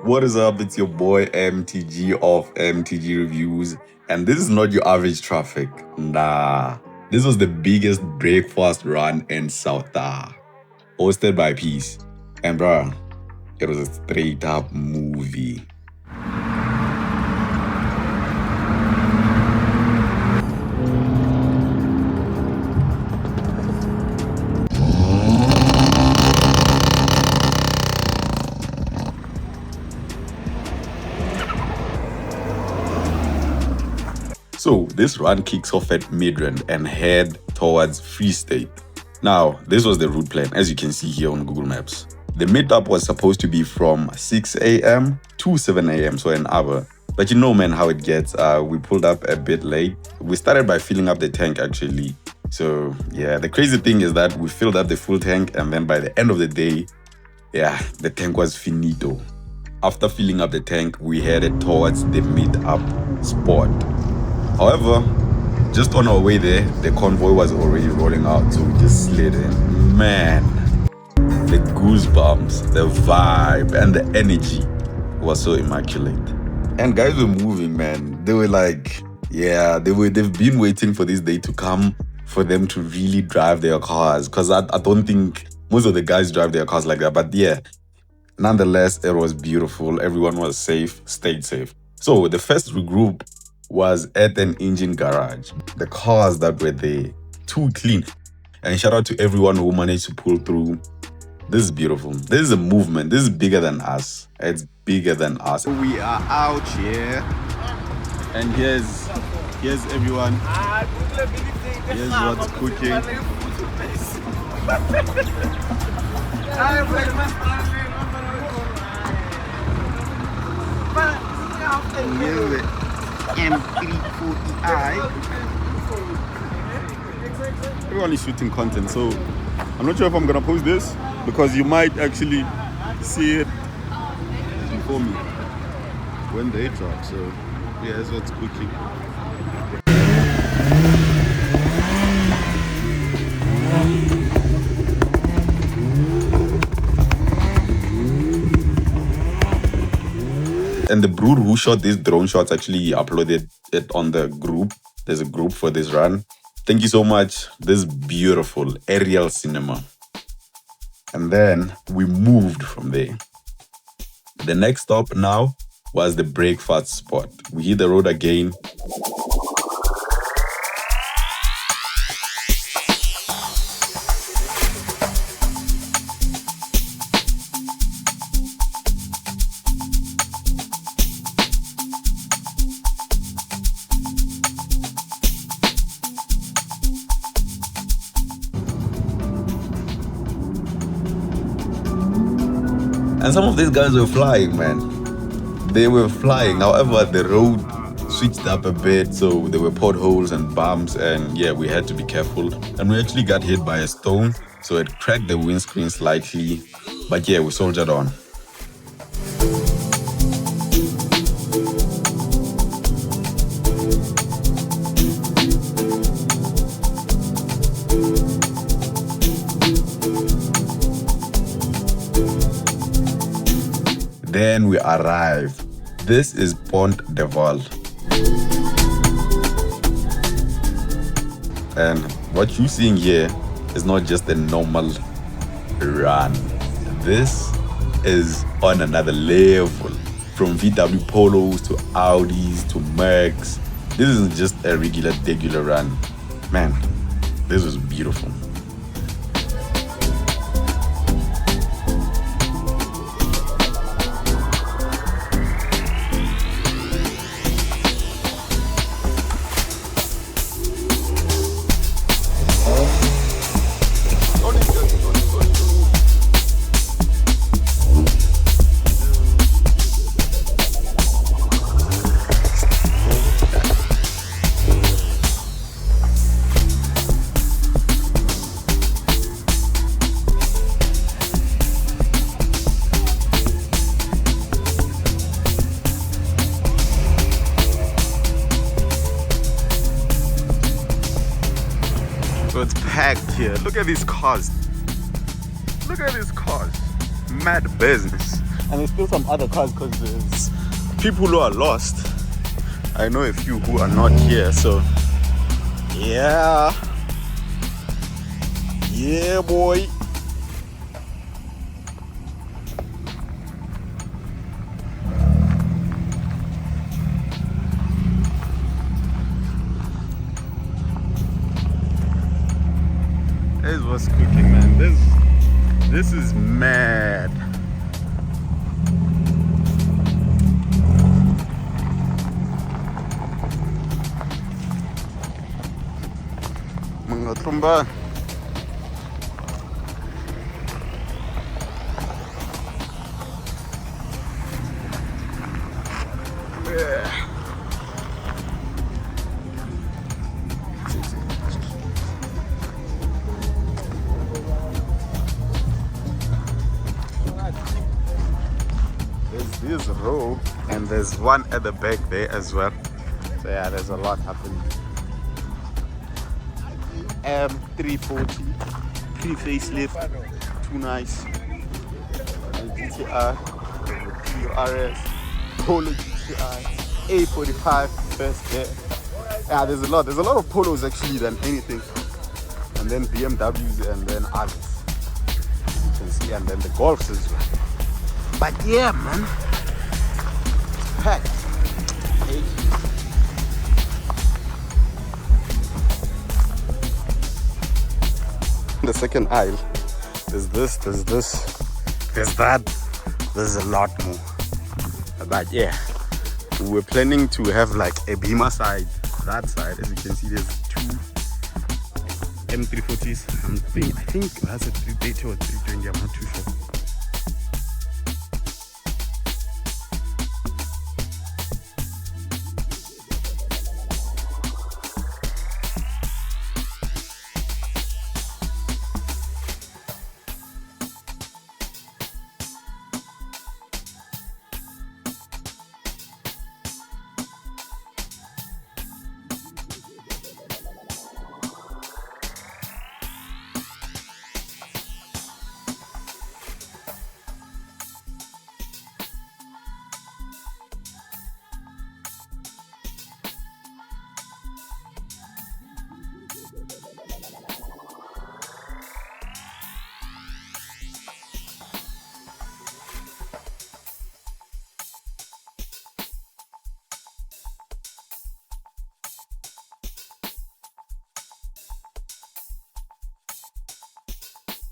What is up? It's your boy MTG of MTG Reviews, and this is not your average traffic. Nah, this was the biggest breakfast run in South, hosted by Peace. And bruh, it was a straight up movie. So this run kicks off at Midrand and head towards Free State. Now, this was the route plan, as you can see here on Google Maps. The meetup was supposed to be from 6 a.m. to 7 a.m., so an hour. But you know, man, how it gets. We pulled up a bit late. We started by filling up the tank, actually. So, yeah, the crazy thing is that we filled up the full tank, and then by the end of the day, yeah, the tank was finito. After filling up the tank, we headed towards the meetup spot. However, just on our way there, the convoy was already rolling out, so we just slid in. Man, the goosebumps, the vibe, and the energy was so immaculate. And guys were moving, man. They were like, yeah, they've been waiting for this day to come for them to really drive their cars. Because I don't think most of the guys drive their cars like that. But yeah, nonetheless, it was beautiful. Everyone was safe, stayed safe. So the first regroup was at an engine garage. The cars that were there, too clean. And shout out to everyone who managed to pull through. This is beautiful. This is a movement. This is bigger than us. It's bigger than us. We are out here. And here's everyone. Here's what's cooking. M340i. Everyone is shooting content, so I'm not sure if I'm gonna post this because you might actually see it before me when they drop. So yeah, that's what's cooking. And the brood who shot these drone shots actually uploaded it on the group. There's a group for this run. Thank you so much. This is beautiful aerial cinema. And then we moved from there. The next stop now was the breakfast spot. We hit the road again. And some of these guys were flying, man. They were flying. However, the road switched up a bit, so there were potholes and bumps, and yeah, we had to be careful. And we actually got hit by a stone, so it cracked the windscreen slightly. But yeah, we soldiered on. Then we arrive. This is Pont De Val. And what you're seeing here is not just a normal run. This is on another level. From VW Polos to Audis to Mercs. This isn't just a regular run. Man, this was beautiful. So it's packed here. Look at these cars. Look at these cars. Mad business. And there's still some other cars because there's people who are lost. I know a few who are not here, so yeah. Yeah, boy. This was cooking, man. This is mad. Mangatumba. There's this row and there's one at the back there as well. So yeah, there's a lot happening. M340 pre-facelift, too nice. And GTR, TRS, Polo GTI, A45 first there. Yeah, there's a lot of Polos actually than anything. And then BMWs and then others. You can see, and then the Golfs as well. But yeah, man, it's packed. The second aisle, there's this, there's that, there's a lot more. But yeah, we were planning to have like a Beamer side, that side. As you can see, there's two M340s. I think that's a 330 or 320, I'm not too sure.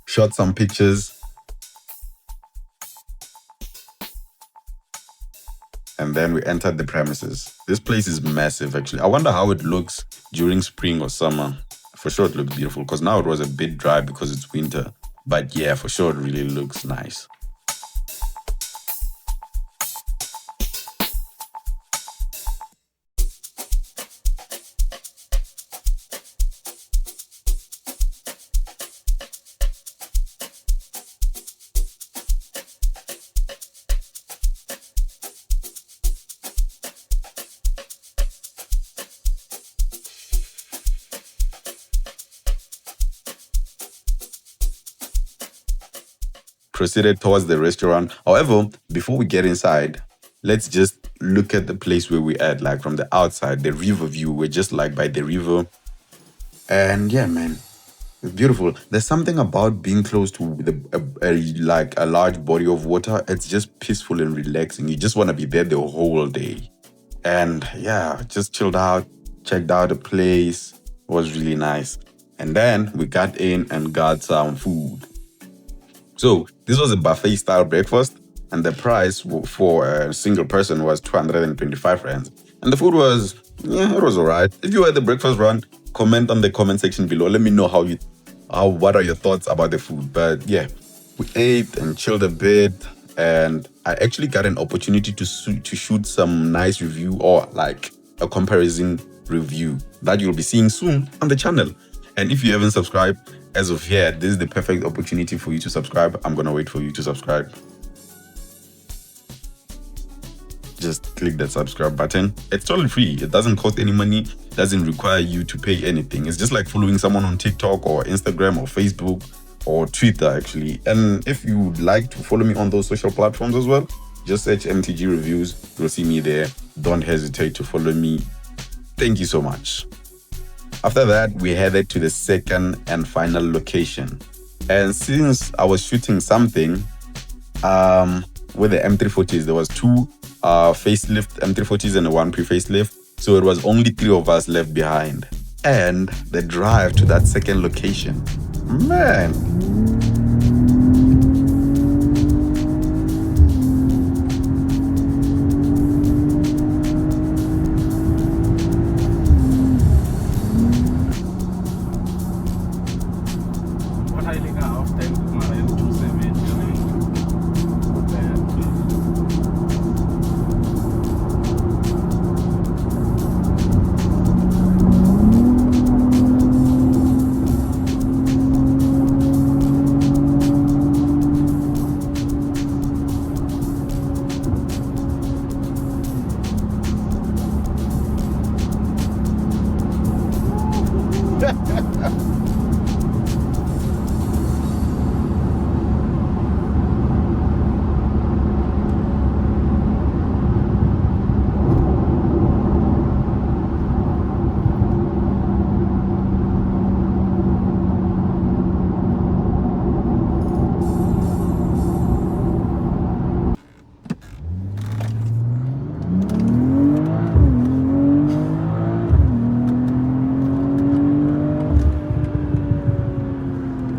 Shot some pictures, and then we entered the premises. This place is massive actually. I wonder how it looks during spring or summer. For sure it looks beautiful, because now it was a bit dry because it's winter. But yeah, for sure it really looks nice. Proceeded towards the restaurant. However, before we get inside, let's just look at the place where we're at, like from the outside, the river view. We're just like by the river. And yeah, man, it's beautiful. There's something about being close to like a large body of water. It's just peaceful and relaxing. You just want to be there the whole day. And yeah, just chilled out, checked out the place. It was really nice. And then we got in and got some food. So this was a buffet style breakfast, and the price for a single person was 225 rands. And the food was, yeah, it was alright. If you were at the breakfast run, comment on the comment section below. Let me know what are your thoughts about the food. But yeah, we ate and chilled a bit, and I actually got an opportunity to shoot some nice review, or like a comparison review that you'll be seeing soon on the channel. And if you haven't subscribed, as of yet, this is the perfect opportunity for you to subscribe. I'm gonna wait for you to subscribe. Just click that subscribe button. It's totally free. It doesn't cost any money. It doesn't require you to pay anything. It's just like following someone on TikTok or Instagram or Facebook or Twitter actually. And if you would like to follow me on those social platforms as well, just search MTG Reviews. You'll see me there. Don't hesitate to follow me. Thank you so much. After that, we headed to the second and final location. And since I was shooting something with the M340s, there was two facelift M340s and one pre-facelift. So it was only 3 of us left behind. And the drive to that second location, man.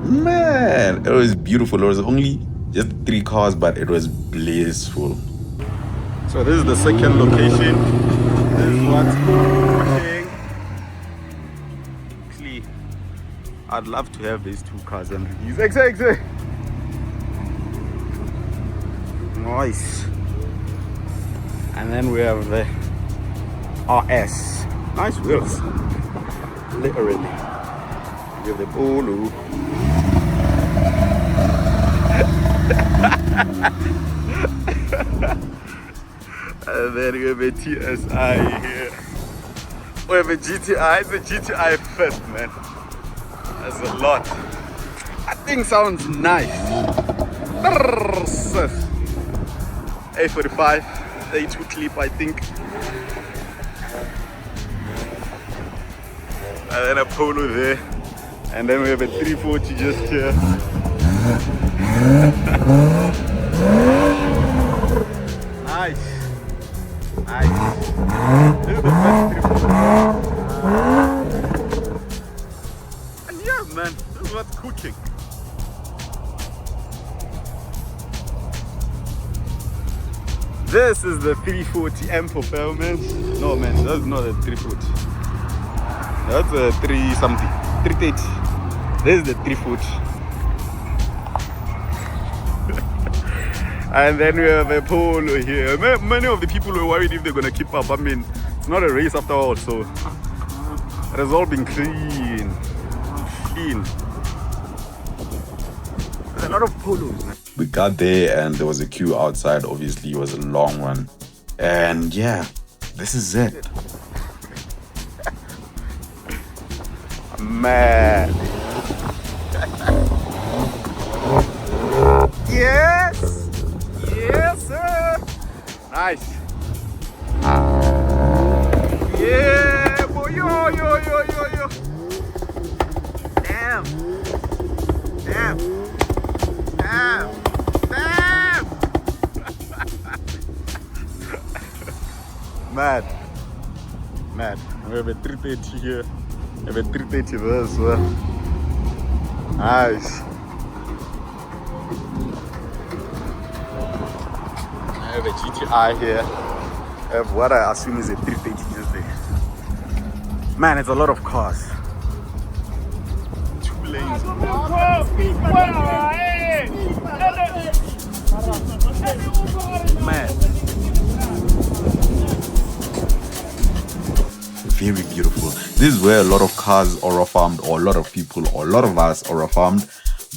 Man, it was beautiful. There was only just 3 cars, but it was blissful. So this is the second location. This is what's pushing. Actually, I'd love to have these 2 cars under these. Exactly. Nice. And then we have the RS. Nice wheels. Literally. We have the Polo. And then we have a TSI here. We have a GTI. It's a GTI first, man. That's a lot. That thing sounds nice. A45, A2 clip, I think. And then a Polo there. And then we have a 340 just here. Nice. Nice. This is the best 340. And yeah, man, this is what's cooking. This is the 340 M performance. No, man, that's not a 340. That's a 3 something. 330. This is the 340. And then we have a Polo here. Many of the people were worried if they're gonna keep up. I mean, it's not a race after all, so it has all been clean. There's a lot of Polos, man. We got there and there was a queue outside. Obviously, it was a long one. And yeah, this is it. Man. Yes! Yes, sir! Nice. Yeah, boy, yo. Damn. Mad. We have a 330 here. We have a 330 there as well. Nice. I have a GTI here. I have what I assume is a 330 just there. Man, it's a lot of cars. 2 lanes. Man. Very beautiful. This is where a lot of cars are farmed, or a lot of people, or a lot of us are farmed.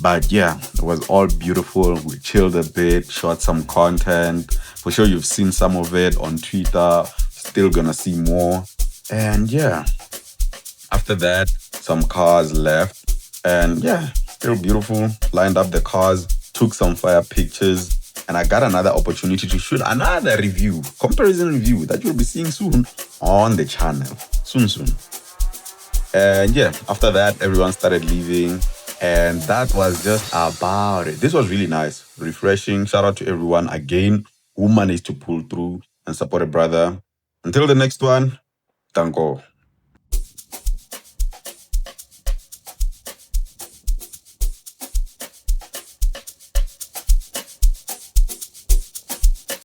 But yeah, it was all beautiful. We chilled a bit, shot some content. For sure, you've seen some of it on Twitter. Still gonna see more. And yeah, after that, some cars left. And yeah, Real beautiful. Lined up the cars, took some fire pictures, and I got another opportunity to shoot another review, comparison review that you'll be seeing soon on the channel. Soon. And yeah, after that, everyone started leaving. And that was just about it. This was really nice, refreshing. Shout out to everyone again who managed to pull through and support a brother. Until the next one, Tango.